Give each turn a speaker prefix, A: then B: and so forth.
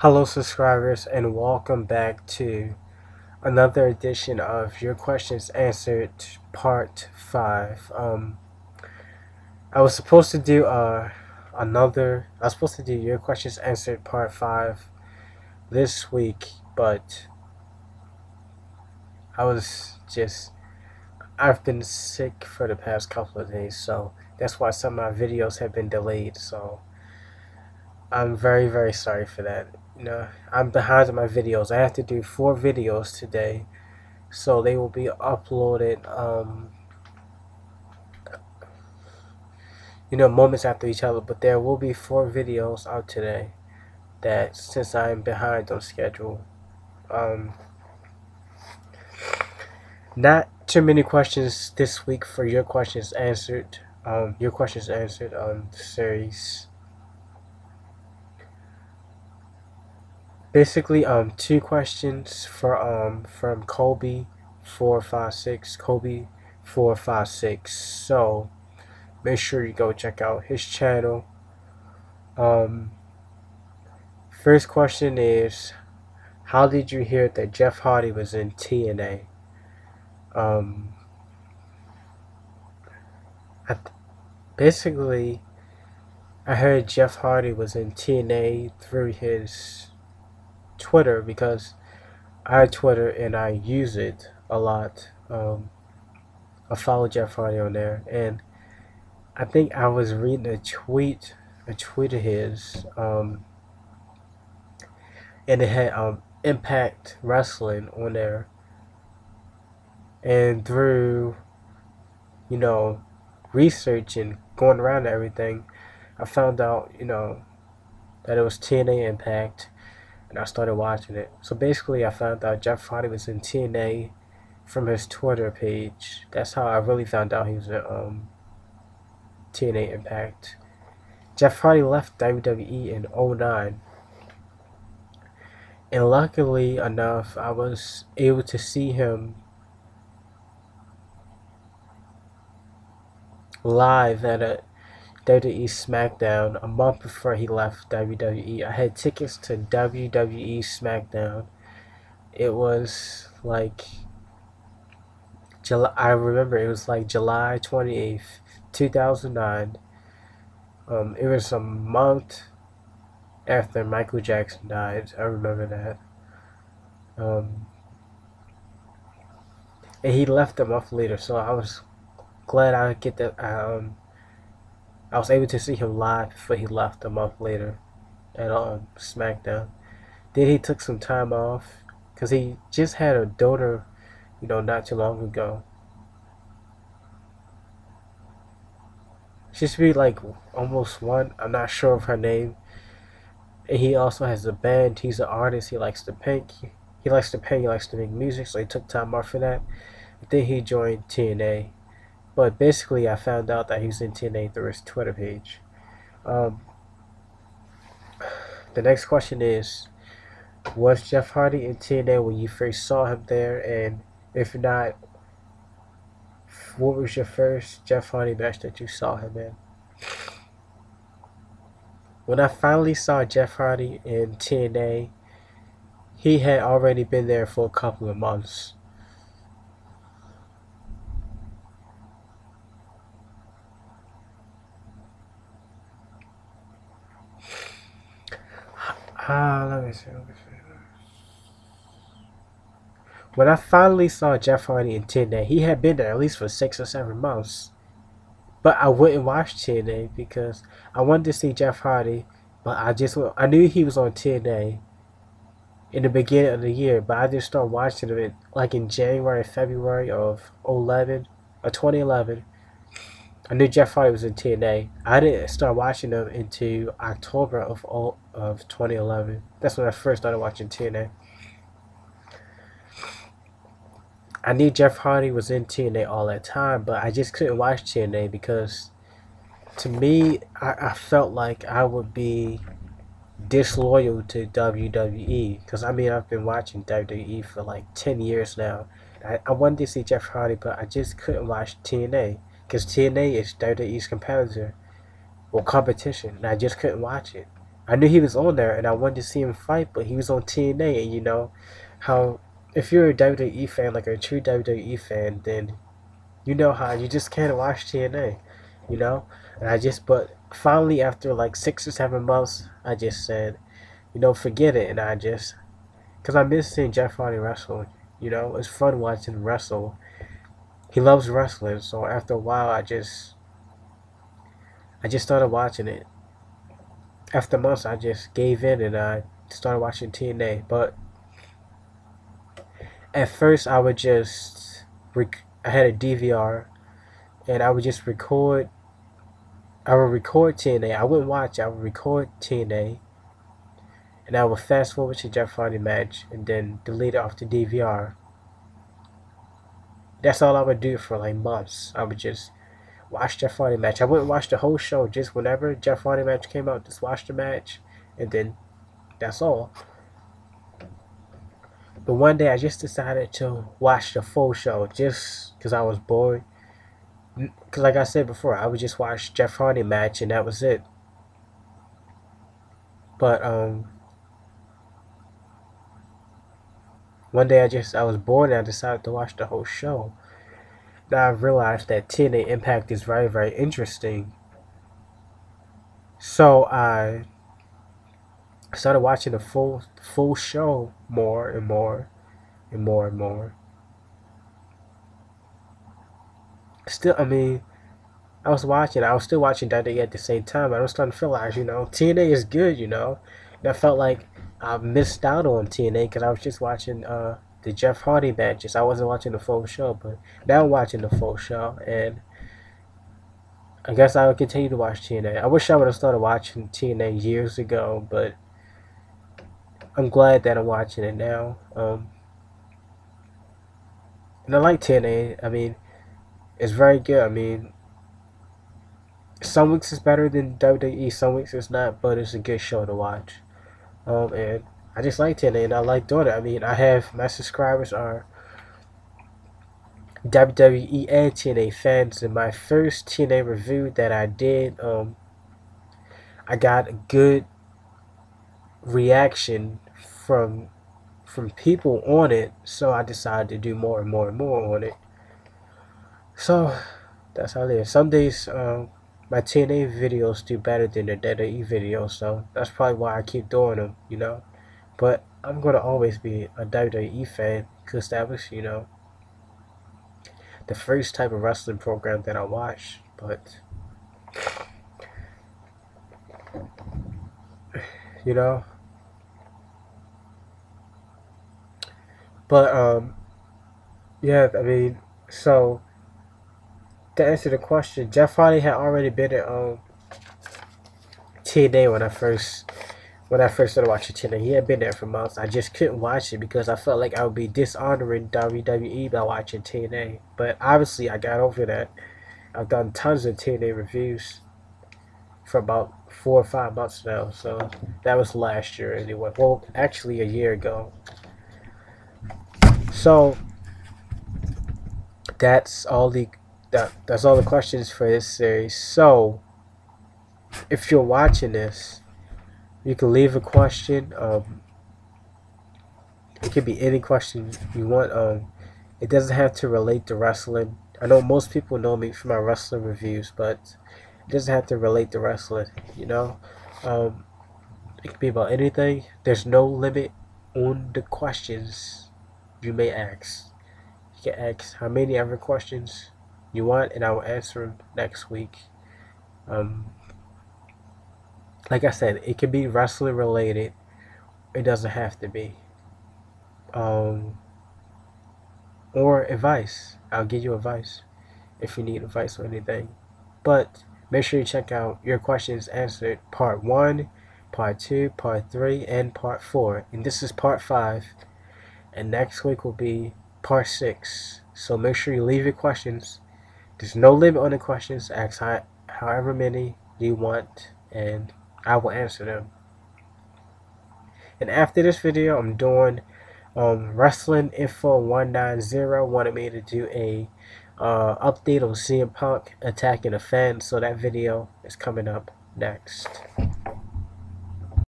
A: Hello, subscribers, and welcome back to another edition of Your Questions Answered Part 5. I was supposed to do I was supposed to do Your Questions Answered Part 5 this week, but I was just I've been sick for the past couple of days, so that's why some of my videos have been delayed. So I'm very, very sorry for that. I'm behind on my videos. I have to do 4 videos today, so they will be uploaded moments after each other, but there will be 4 videos out today, that since I'm behind on schedule. um Not too many questions this week for Your Questions Answered, Your Questions Answered series. Basically, 2 questions for from Kobe456. So make sure you go check out his channel. um First question is, how did you hear that Jeff Hardy was in TNA? Um, I, basically, I heard Jeff Hardy was in TNA through his Twitter, because I have Twitter and I use it a lot. I follow Jeff Hardy on there, and I think I was reading a tweet of his, and it had Impact Wrestling on there, and through you know research and going around and everything, I found out that it was TNA Impact, and I started watching it. So basically, I found out Jeff Hardy was in TNA from his Twitter page. That's how I really found out he was in TNA Impact. Jeff Hardy left WWE in '09, and luckily enough, I was able to see him live at a WWE SmackDown a month before he left WWE. I had tickets to WWE SmackDown. It was like July. I remember it was like July 28th, 2009. It was a month after Michael Jackson died. I remember that. Um, and he left a month later, so I was glad I get that. I was able to see him live before he left a month later at SmackDown. Then he took some time off because he just had a daughter, not too long ago. She should be like almost one. I'm not sure of her name. And he also has a band. He's an artist. He likes to paint. He likes to paint. He likes to make music. So he took time off for that. But then he joined TNA. But basically, I found out that he was in TNA through his Twitter page. Um, the next question is, was Jeff Hardy in TNA when you first saw him there? And if not, what was your first Jeff Hardy match that you saw him in? When I finally saw Jeff Hardy in TNA, he had already been there for a couple of months. Let me see. When I finally saw Jeff Hardy in TNA, he had been there at least for 6 or 7 months. But I wouldn't watch TNA because I wanted to see Jeff Hardy, but I knew he was on TNA in the beginning of the year, but I just started watching him like in January, February of 2011. I knew Jeff Hardy was in TNA. I didn't start watching him until October of 2011. That's when I first started watching TNA. I knew Jeff Hardy was in TNA all that time, but I just couldn't watch TNA because, to me, I felt like I would be disloyal to WWE, because I mean, I've been watching WWE for like 10 years now. I wanted to see Jeff Hardy, but I just couldn't watch TNA because TNA is WWE's competitor or competition, and I just couldn't watch it. I knew he was on there, and I wanted to see him fight, but he was on TNA, and you know how if you're a WWE fan, like a true WWE fan, then you know how you just can't watch TNA, you know. And but finally after like 6 or 7 months, I just said, you know, forget it, and cause I miss seeing Jeff Hardy wrestle. You know, it's fun watching him wrestle. He loves wrestling, so after a while, I just started watching it. After months, I just gave in and I started watching TNA. But at first, I had a DVR and I would just record. I would record TNA. I wouldn't watch. I would record TNA, and I would fast forward to Jeff Hardy match and then delete it off the DVR. That's all I would do for like months. I would just watch Jeff Hardy match. I wouldn't watch the whole show. Just whenever Jeff Hardy match came out, just watch the match, and then that's all. But one day I just decided to watch the full show just because I was bored. Because like I said before, I would just watch Jeff Hardy match and that was it. But one day I was bored and I decided to watch the whole show. Now I realized that TNA Impact is very, very interesting. So I started watching the full show more and more and more and more. Still, I mean, I was still watching WWE at the same time. I was starting to realize, you know, TNA is good, you know. And I felt like I missed out on TNA because I was just watching the Jeff Hardy matches. I wasn't watching the full show, but now I'm watching the full show, and I guess I will continue to watch TNA. I wish I would have started watching TNA years ago, but I'm glad that I'm watching it now. And I like TNA. I mean, it's very good. I mean, some weeks it's better than WWE, some weeks it's not, but it's a good show to watch. And I just like TNA and I like doing it. I mean, my subscribers are WWE and TNA fans, and my first TNA review that I did, I got a good reaction from people on it, so I decided to do more and more and more on it. So that's how it is. Some days my TNA videos do better than the WWE videos, so that's probably why I keep doing them, you know. But I'm gonna always be a WWE fan because that was, you know, the first type of wrestling program that I watched. But you know, but yeah, I mean, so to answer the question, Jeff Hardy had already been at TNA when I first started watching TNA. He had been there for months. I just couldn't watch it because I felt like I would be dishonoring WWE by watching TNA. But obviously, I got over that. I've done tons of TNA reviews for about 4 or 5 months now. So that was last year anyway. Well, actually, a year ago. So that's all that's all the questions for this series. So if you're watching this, you can leave a question. It could be any question you want. It doesn't have to relate to wrestling. I know most people know me for my wrestling reviews, but it doesn't have to relate to wrestling. You know, it could be about anything. There's no limit on the questions you may ask. You can ask how many ever questions you want, and I will answer them next week. Like I said, it can be wrestling related. It doesn't have to be. Or advice. I'll give you advice if you need advice or anything. But make sure you check out Your Questions Answered Part 1, Part 2, Part 3, and Part 4. And this is Part 5. And next week will be Part 6. So make sure you leave your questions. There's no limit on the questions. Ask however many you want, and I will answer them. And after this video, I'm doing Wrestling Info 190 wanted me to do a update on CM Punk attacking a fan, so that video is coming up next.